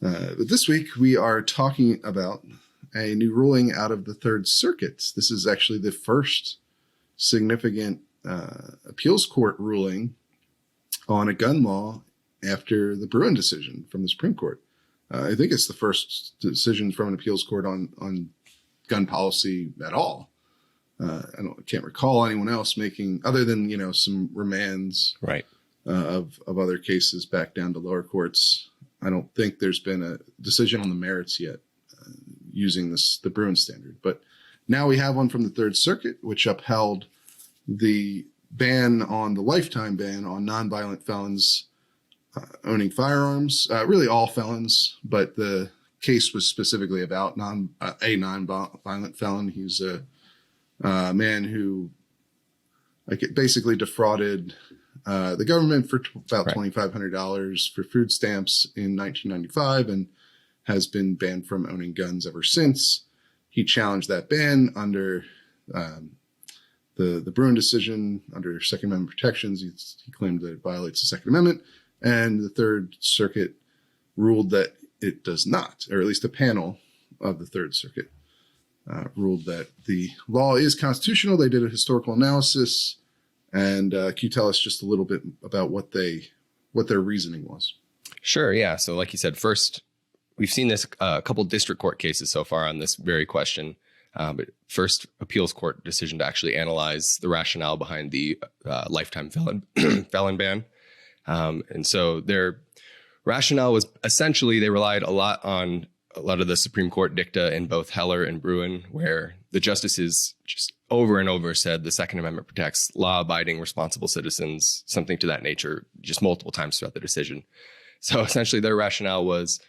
But this week we are talking about a new ruling out of the Third Circuit. This is actually the first significant appeals court ruling on a gun law after the Bruin decision from the Supreme Court. I think it's the first decision from an appeals court on gun policy at all. I can't recall anyone else making, other than, some remands right. Of other cases back down to lower courts. I don't think there's been a decision on the merits yet using the Bruin standard. But now we have one from the Third Circuit, which upheld the lifetime ban on nonviolent felons owning firearms, really all felons, but the case was specifically about a nonviolent felon. He's a man who basically defrauded the government for about $2,500 for food stamps in 1995 and has been banned from owning guns ever since. He challenged that ban under the Bruin decision under Second Amendment protections. He claimed that it violates the Second Amendment, and the Third Circuit ruled that it does not, or at least a panel of the Third Circuit ruled that the law is constitutional. They did a historical analysis. And can you tell us just a little bit about what their reasoning was? Sure. Yeah. So like you said, first, we've seen this a couple district court cases so far on this very question. But first appeals court decision to actually analyze the rationale behind the lifetime felon ban. And so their rationale was essentially they relied a lot on a lot of the Supreme Court dicta in both Heller and Bruin, where the justices just over and over said the Second Amendment protects law-abiding, responsible citizens, something to that nature, just multiple times throughout the decision. So essentially their rationale was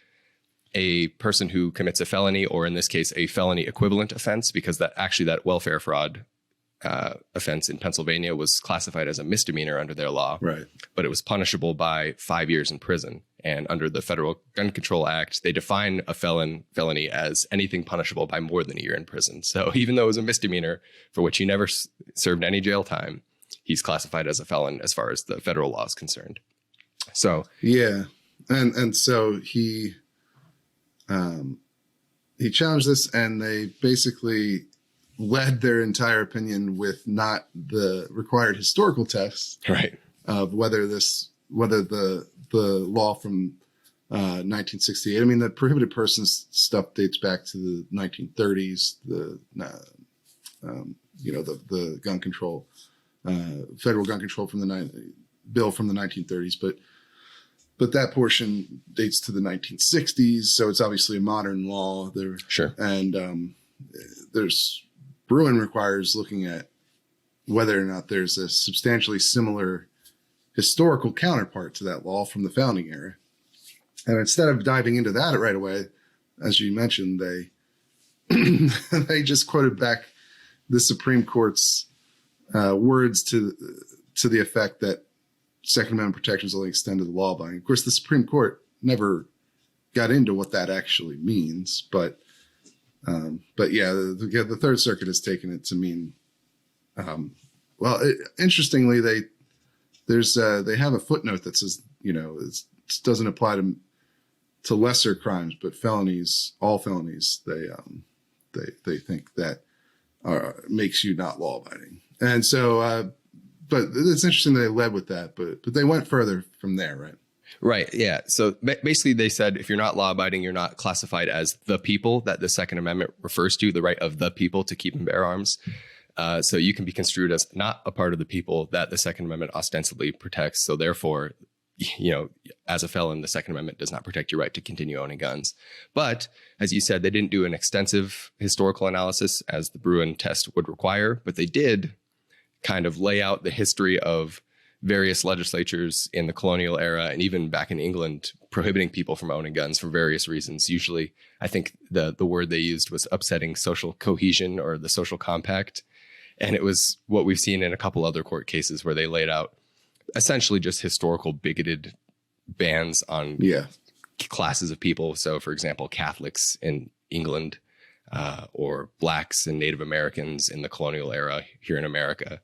a person who commits a felony, or in this case, a felony equivalent offense, because that welfare fraud offense in Pennsylvania was classified as a misdemeanor under their law, right? But it was punishable by 5 years in prison. And under the Federal Gun Control Act, they define a felony as anything punishable by more than a year in prison. So even though it was a misdemeanor for which he never served any jail time, he's classified as a felon as far as the federal law is concerned. So yeah, and so he challenged this, and they basically led their entire opinion with not the required historical test, right, of whether the law from 1968. I mean, the prohibited persons stuff dates back to the 1930s. The gun control, federal gun control from the bill from the 1930s, but that portion dates to the 1960s. So it's obviously a modern law there. Sure. And Bruin requires looking at whether or not there's a substantially similar historical counterpart to that law from the founding era. And instead of diving into that right away, as you mentioned, they just quoted back the Supreme Court's words to the effect that Second Amendment protections only extend to the law abiding. Of course, the Supreme Court never got into what that actually means, but yeah, the Third Circuit has taken it to mean, interestingly, they have a footnote that says, it doesn't apply to lesser crimes, but felonies, all felonies, they think that makes you not law abiding. And so, but it's interesting that they led with that, but they went further from there, right? Right. Yeah. So basically they said, if you're not law abiding, you're not classified as the people that the Second Amendment refers to, the right of the people to keep and bear arms. So you can be construed as not a part of the people that the Second Amendment ostensibly protects. So therefore, as a felon, the Second Amendment does not protect your right to continue owning guns. But as you said, they didn't do an extensive historical analysis as the Bruin test would require, but they did kind of lay out the history of various legislatures in the colonial era and even back in England prohibiting people from owning guns for various reasons. Usually, I think the word they used was upsetting social cohesion or the social compact. And it was what we've seen in a couple other court cases where they laid out essentially just historical bigoted bans on classes of people. So, for example, Catholics in England or Blacks and Native Americans in the colonial era here in America.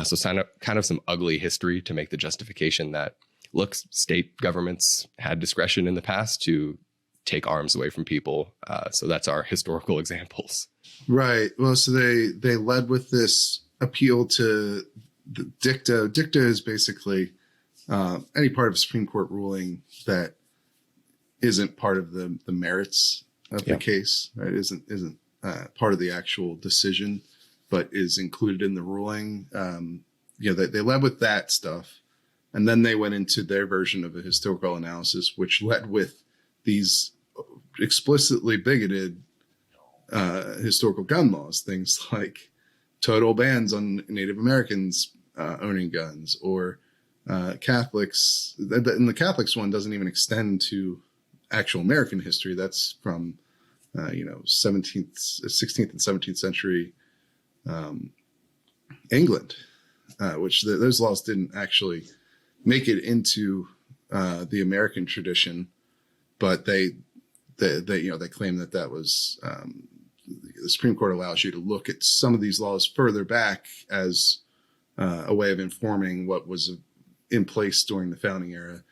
So kind of some ugly history to make the justification that, look, state governments had discretion in the past to take arms away from people. So that's our historical examples. Right. Well, so they led with this appeal to the dicta. Dicta is basically any part of a Supreme Court ruling that isn't part of the merits of the case, right? Isn't part of the actual decision, but is included in the ruling. They led with that stuff, and then they went into their version of a historical analysis, which led with these explicitly bigoted historical gun laws, things like total bans on Native Americans owning guns, or Catholics. And the Catholics one doesn't even extend to actual American history. That's from 16th and 17th century England, which those laws didn't actually make it into the American tradition, but they claim that was the Supreme Court allows you to look at some of these laws further back as a way of informing what was in place during the founding era.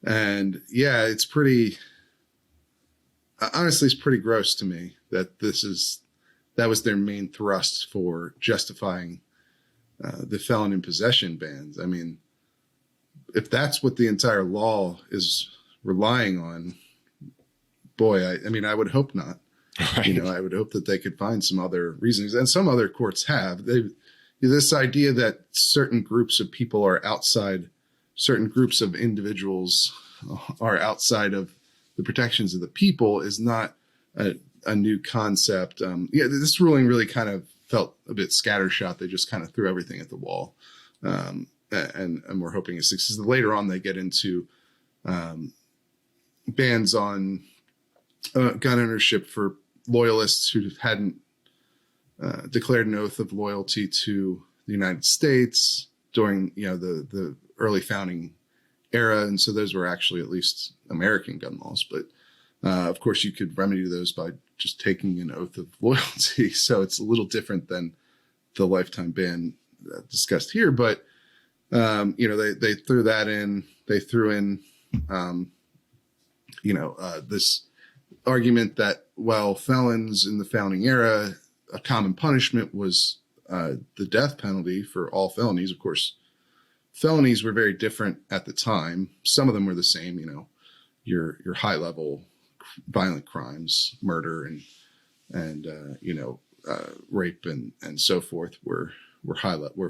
And it's pretty, honestly, it's pretty gross to me that that was their main thrust for justifying the felon in possession bans. I mean, if that's what the entire law is relying on, boy, I would hope not. Right. I would hope that they could find some other reasons, and some other courts have. This idea that certain groups of people are outside, certain groups of individuals are outside of the protections of the people is not a new concept. This ruling really kind of felt a bit scattershot. They just kind of threw everything at the wall, and we're hoping it succeeds. Later on, they get into bans on gun ownership for loyalists who hadn't declared an oath of loyalty to the United States during the early founding era, and so those were actually at least American gun laws. But of course, you could remedy those by just taking an oath of loyalty. So it's a little different than the lifetime ban discussed here. But they threw that in. They threw in this argument that, felons in the founding era, a common punishment was the death penalty for all felonies. Of course, felonies were very different at the time. Some of them were the same, your high level violent crimes, murder and rape and so forth were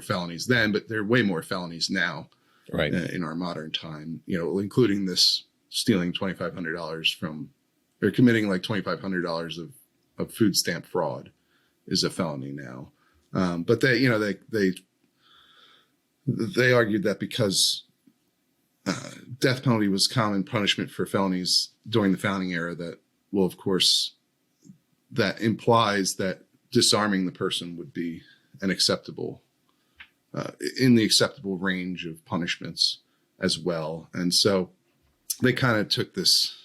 felonies then, but there are way more felonies now, right? In our modern time, including this stealing $2,500 from, or committing like $2,500 of food stamp fraud is a felony now. But they argued that because death penalty was common punishment for felonies during the founding era, that, of course, that implies that disarming the person would be an acceptable, in the acceptable range of punishments as well. And so they kind of took this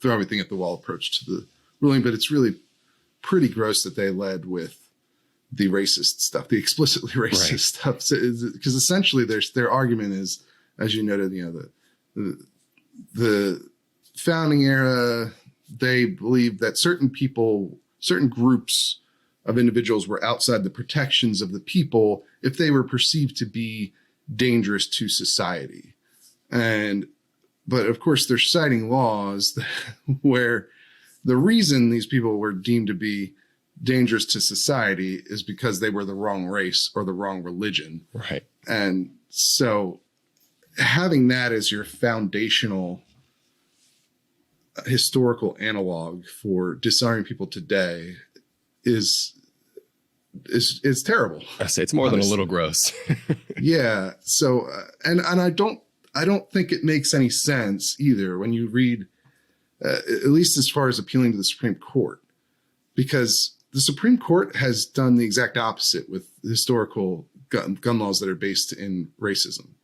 throw everything at the wall approach to the ruling, but it's really pretty gross that they led with the racist stuff, the explicitly racist stuff, because essentially their argument is, as you noted, the founding era, they believed that certain groups of individuals were outside the protections of the people if they were perceived to be dangerous to society. But of course, they're citing laws where the reason these people were deemed to be dangerous to society is because they were the wrong race or the wrong religion. Right. And so having that as your foundational historical analog for disarming people today is terrible. I say it's more than a little gross. Yeah. So, and I don't think it makes any sense either when you read, at least as far as appealing to the Supreme Court, because the Supreme Court has done the exact opposite with historical gun laws that are based in racism.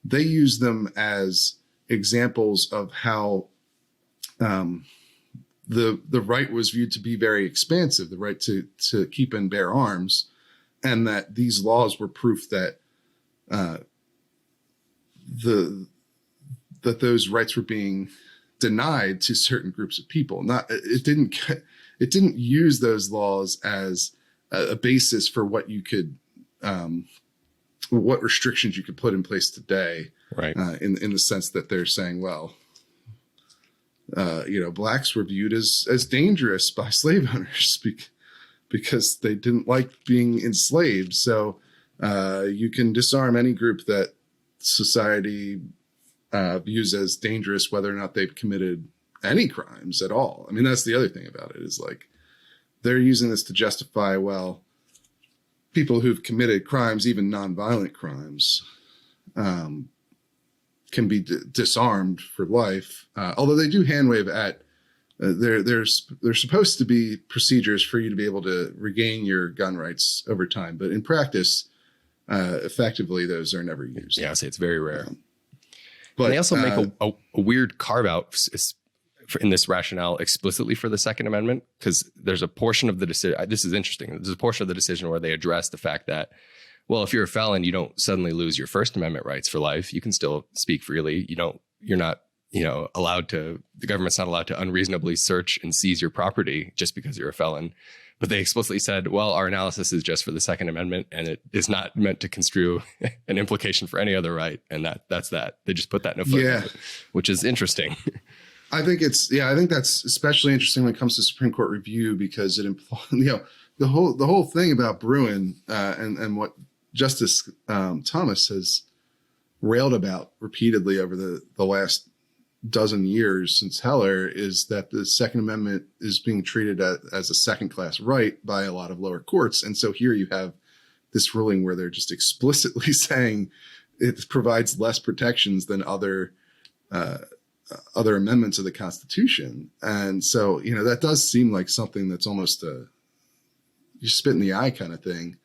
They use them as examples of how the right was viewed to be very expansive, the right to keep and bear arms, and that these laws were proof that that those rights were being denied to certain groups of people. It didn't use those laws as a basis for what you could, what restrictions you could put in place today. Right. In the sense that they're saying, well, blacks were viewed as dangerous by slave owners because they didn't like being enslaved. So you can disarm any group that society views as dangerous, whether or not they've committed any crimes at all. I mean, that's the other thing about it, is like they're using this to justify, well, people who've committed crimes, even nonviolent crimes, can be disarmed for life. Although they do hand wave at, there's supposed to be procedures for you to be able to regain your gun rights over time. But in practice, effectively, those are never used. Yeah, I say it's very rare. But and they also make a weird carve out in this rationale explicitly for the Second Amendment, because there's a portion of the decision. This is interesting. There's a portion of the decision where they address the fact that, well, if you're a felon, you don't suddenly lose your First Amendment rights for life. You can still speak freely. You're not, allowed to, the government's not allowed to unreasonably search and seize your property just because you're a felon. But they explicitly said, well, our analysis is just for the Second Amendment, and it is not meant to construe an implication for any other right. And that's that. They just put that in a footnote, which is interesting. I think that's especially interesting when it comes to Supreme Court review, because it implies, the whole thing about Bruin and what Justice Thomas has railed about repeatedly over the last dozen years since Heller is that the Second Amendment is being treated as a second-class right by a lot of lower courts. And so here you have this ruling where they're just explicitly saying it provides less protections than other amendments of the Constitution. And so, that does seem like something that's almost you spit in the eye kind of thing.